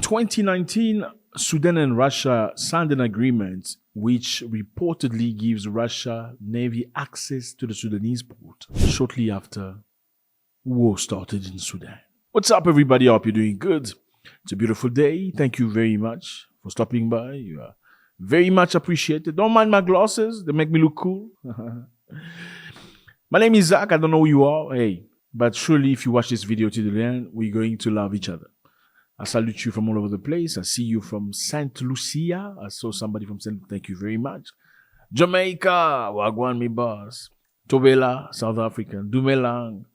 2019, Sudan and Russia signed an agreement which reportedly gives Russia Navy access to the Sudanese port shortly after war started in Sudan. What's up, everybody? I hope you're doing good. It's a beautiful day. Thank you very much for stopping by. You are very much appreciated. Don't mind my glasses. They make me look cool. My name is Zack. I don't know who you are. Hey, but surely if you watch this video to the end, we're going to love each other. I salute you from all over the place. I see you from St. Lucia. I saw somebody from St. Thank you very much. Jamaica, Wagwan, me boss. Tobela, South African. Dumelang,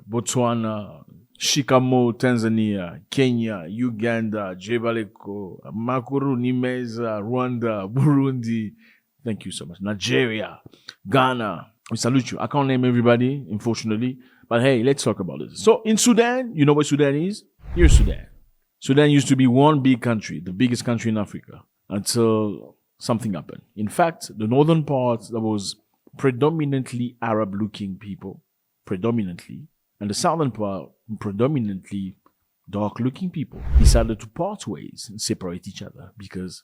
Botswana, Shikamo, Tanzania, Kenya, Uganda, Jebaleko, Makuru, Nimeza, Rwanda, Burundi. Thank you so much. Nigeria, Ghana. We salute you. I can't name everybody, unfortunately. But hey, let's talk about this. So in Sudan, you know what Sudan is? Here's Sudan. Sudan used to be one big country, the biggest country in Africa, until something happened. In fact, the northern part that was predominantly Arab-looking people, and the southern part, predominantly dark-looking people, decided to part ways and separate each other because,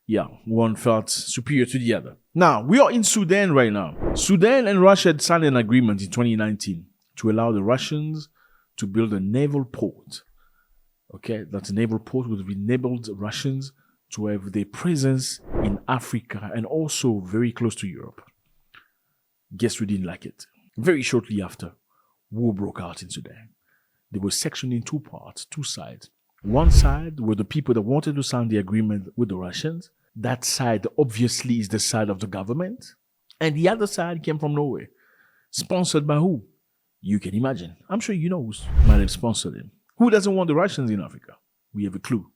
yeah, one felt superior to the other. Now, we are in Sudan right now. Sudan and Russia had signed an agreement in 2019 to allow the Russians to build a naval port. Okay, that naval port would have enabled Russians to have their presence in Africa and also very close to Europe. Guess we didn't like it. Very shortly after, war broke out in Sudan. They were sectioned in two parts, two sides. One side were the people that wanted to sign the agreement with the Russians. That side obviously is the side of the government. And the other side came from nowhere. Sponsored by who? You can imagine. I'm sure you know who might have sponsored him. Who doesn't want the Russians in Africa? We have a clue.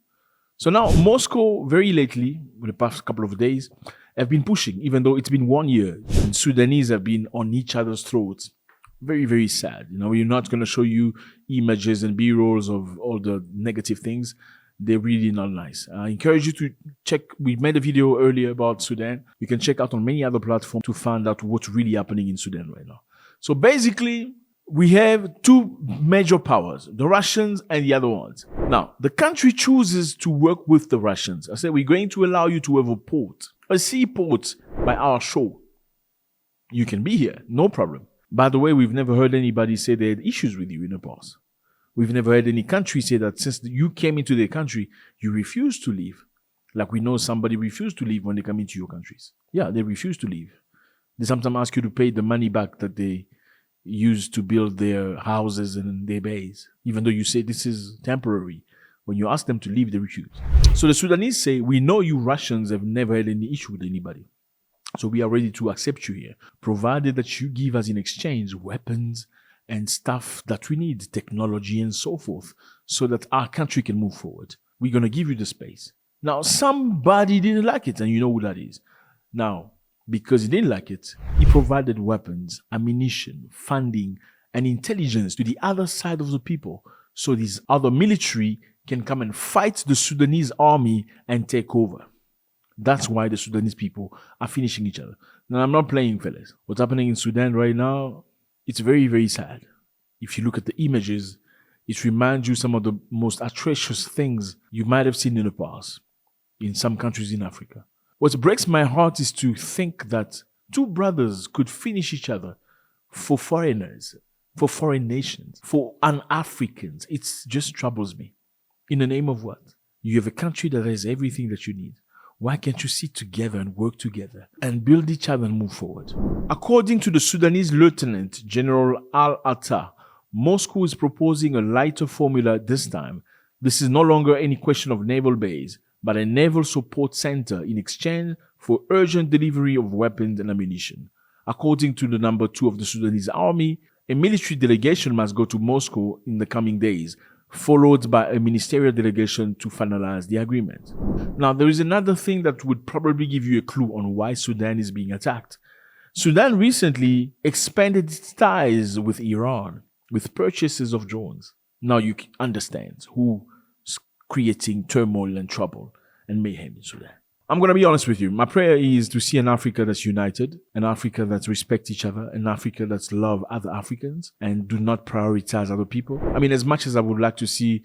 So now Moscow, very lately, in the past couple of days, have been pushing, even though it's been 1 year, and Sudanese have been on each other's throats. Very, very sad. You know, we're not going to show you images and B-rolls of all the negative things. They're really not nice. I encourage you to check. We made a video earlier about Sudan. You can check out on many other platforms to find out what's really happening in Sudan right now. So basically, we have two major powers, the Russians and the other ones. Now, the country chooses to work with the Russians. I said, we're going to allow you to have a port, a seaport by our shore. You can be here, no problem. By the way, we've never heard anybody say they had issues with you in the past. We've never heard any country say that since you came into their country, you refused to leave. Like we know somebody refused to leave when they come into your countries. Yeah, they refuse to leave. They sometimes ask you to pay the money back that they used to build their houses and their bays, even though you say this is temporary. When you ask them to leave, they refuse. So the Sudanese say, we know you Russians have never had any issue with anybody. So we are ready to accept you here, provided that you give us in exchange weapons and stuff that we need, technology and so forth, so that our country can move forward. We're going to give you the space. Now, somebody didn't like it, and you know who that is. Now, because he didn't like it, he provided weapons, ammunition, funding, and intelligence to the other side of the people so these other military can come and fight the Sudanese army and take over. That's why the Sudanese people are finishing each other. Now, I'm not playing, fellas. What's happening in Sudan right now, it's very, very sad. If you look at the images, it reminds you some of the most atrocious things you might have seen in the past in some countries in Africa. What breaks my heart is to think that two brothers could finish each other for foreigners, for foreign nations, for un-Africans. It just troubles me. In the name of what? You have a country that has everything that you need. Why can't you sit together and work together and build each other and move forward? According to the Sudanese Lieutenant General Al-Atta, Moscow is proposing a lighter formula this time. This is no longer any question of naval base, but a naval support center in exchange for urgent delivery of weapons and ammunition. According to the number 2 of the Sudanese army, a military delegation must go to Moscow in the coming days, followed by a ministerial delegation to finalize the agreement. Now, there is another thing that would probably give you a clue on why Sudan is being attacked. Sudan recently expanded its ties with Iran with purchases of drones. Now you understand who's creating turmoil and trouble and mayhem in Sudan. I'm going to be honest with you. My prayer is to see an Africa that's united, an Africa that respects each other, an Africa that's love other Africans and do not prioritize other people. I mean, as much as I would like to see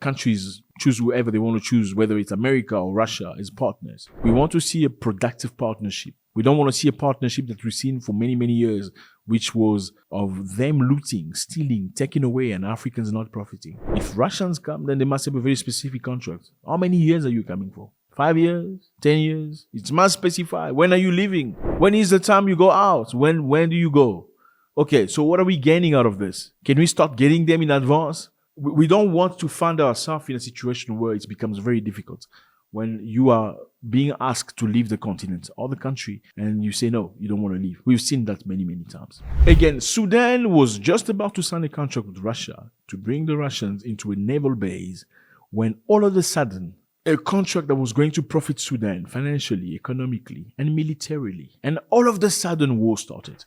countries choose whoever they want to choose, whether it's America or Russia, as partners. We want to see a productive partnership. We don't want to see a partnership that we've seen for many, many years, which was of them looting, stealing, taking away, and Africans not profiting. If Russians come, then they must have a very specific contract. How many years are you coming for? 5 years? 10 years? It must specify. When are you leaving? When is the time you go out? When do you go? Okay, so what are we gaining out of this? Can we start getting them in advance? We don't want to find ourselves in a situation where it becomes very difficult when you are being asked to leave the continent or the country and you say no, you don't want to leave. We've seen that many, many times. Again, Sudan was just about to sign a contract with Russia to bring the Russians into a naval base when all of a sudden a contract that was going to profit Sudan financially, economically, and militarily, and all of a sudden war started.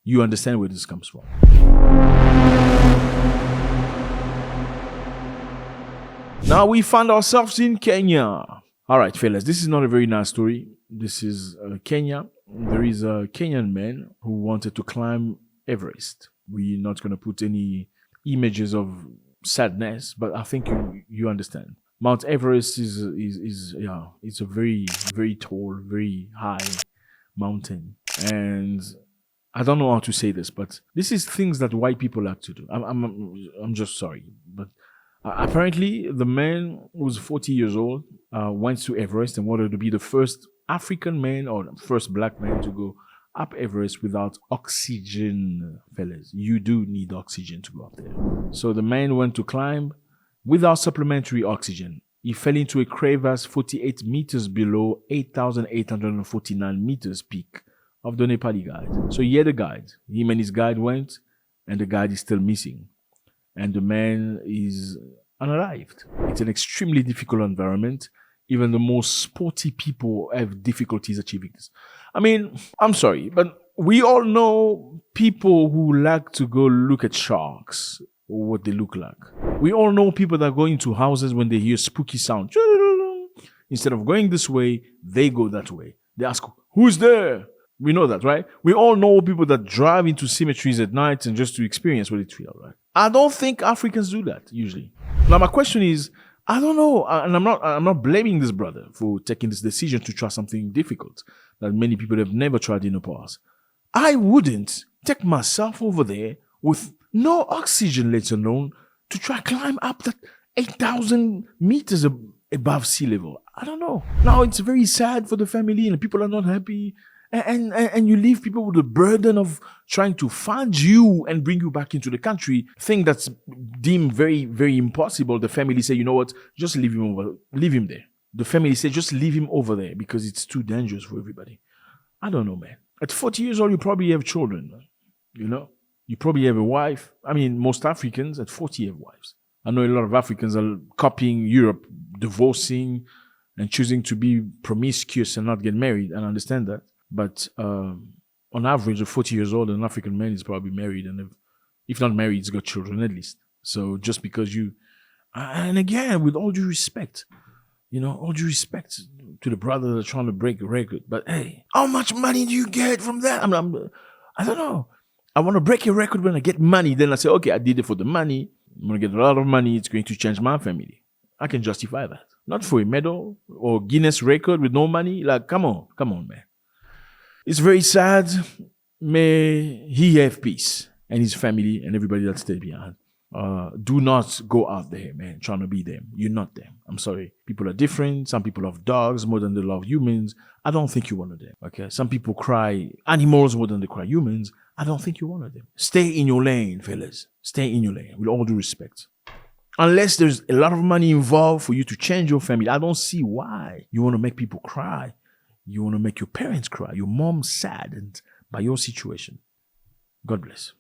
You understand where this comes from. Now we find ourselves in Kenya. All right, fellas, this is not a very nice story. This is Kenya. There is a Kenyan man who wanted to climb Everest. We're not going to put any images of sadness, but I think you understand. Mount Everest is it's a very, very tall, very high mountain. And I don't know how to say this, but this is things that white people like to do. I'm just sorry, but apparently the man was 40 years old, went to Everest and wanted to be the first African man or first black man to go up Everest without oxygen, fellas. You do need oxygen to go up there. So the man went to climb without supplementary oxygen. He fell into a crevasse 48 meters below 8,849 meters peak of the Nepali guide. So he had a guide. Him and his guide went, and the guide is still missing. And the man is unalived. It's an extremely difficult environment. Even the most sporty people have difficulties achieving this. I mean, I'm sorry, but we all know people who like to go look at sharks or what they look like. We all know people that go into houses when they hear spooky sound. Instead of going this way, they go that way. They ask, who's there? We know that, right? We all know people that drive into cemeteries at night and just to experience what it feels like. I don't think Africans do that usually. Now my question is, I don't know, and I'm not blaming this brother for taking this decision to try something difficult that many people have never tried in the past. I wouldn't take myself over there with no oxygen, let alone to try climb up that 8,000 meters above sea level. I don't know. Now it's very sad for the family and people are not happy. And you leave people with the burden of trying to find you and bring you back into the country. Thing that's deemed very, very impossible. The family say, you know what, just leave him there. The family say, just leave him over there because it's too dangerous for everybody. I don't know, man. At 40 years old, you probably have children, you know? You probably have a wife. I mean, most Africans at 40 have wives. I know a lot of Africans are copying Europe, divorcing and choosing to be promiscuous and not get married. And I understand that. But on average, at 40 years old, an African man is probably married. And if not married, he's got children at least. So just because you... And again, with all due respect, you know, all due respect to the brother that's trying to break a record. But hey, how much money do you get from that? I don't know. I want to break a record when I get money. Then I say, okay, I did it for the money. I'm going to get a lot of money. It's going to change my family. I can justify that. Not for a medal or Guinness record with no money. Like, come on, man. It's very sad. May he have peace and his family and everybody that stayed behind. Do not go out there, man, trying to be them. You're not them. I'm sorry. People are different. Some people love dogs more than they love humans. I don't think you're one of them, okay? Some people cry animals more than they cry humans. I don't think you're one of them. Stay in your lane, fellas. Stay in your lane, with all due respect. Unless there's a lot of money involved for you to change your family, I don't see why you want to make people cry. You want to make your parents cry, your mom saddened by your situation. God bless.